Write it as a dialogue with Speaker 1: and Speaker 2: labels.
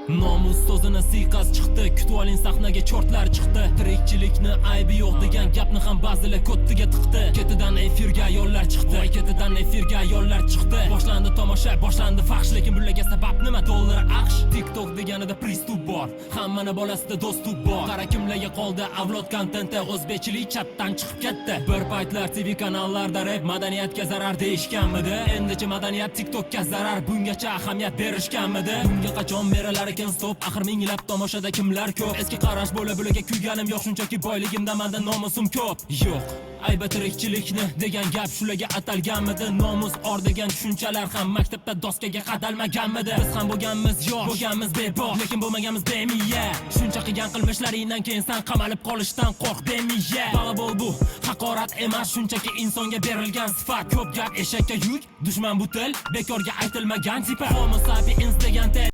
Speaker 1: Nomus so'zini siyqas chiqdi, kutib oling sahnaga chortlar chiqdi. Tirikchilikni aybi yo'q degan gapni ham ba'zilar ko'ttiga tiqdi. Ketidan efirga yo'llar chiqdi, voy ketidan efirga yo'llar chiqdi. Boshlandi tomosha, boshlandi faxsh, lekin bularga sabab nima? Dollar aqsh. TikTok deganida pristup bor, hammani bolasida do'stlik bor. Qara kimlarga qoldi avlod kontenti, o'zbekchilik chatdan chiqib ketdi. Bir paytlar TV kanallarda rap madaniyatga zarar deyishganmidi? Endichi madaniyat TikTokka zarar, bungacha ahamiyat berishganmidi? Bunga qachon berilar ekan stop? Axir minglab tomoshada kimlar ko'p? Eski qarash bo'la-bo'laga kuyganim yo'q, shunchaki boyligimda menda nomusim ko'p. Yo'q, ayba tirikchilikni degan gap shularga atalganmidi? Nomus or degan tushunchalar ham maktabda doskaga qadalmaganmidi? Biz ham bo'lganmiz yo'q, bo'lganmiz bebor, lekin bo'lmaganmiz bemiya. Shuncha qilgan qilmishlaringdan keyin sen qamalib qolishdan qo'rq bemiya. Balabol bu haqorat emas, shunchaki insonga berilgan sifat. Ko'p gap eshakka yuk, dushman bu til, bekorga aytilmagan sifat. Homo sapiens degan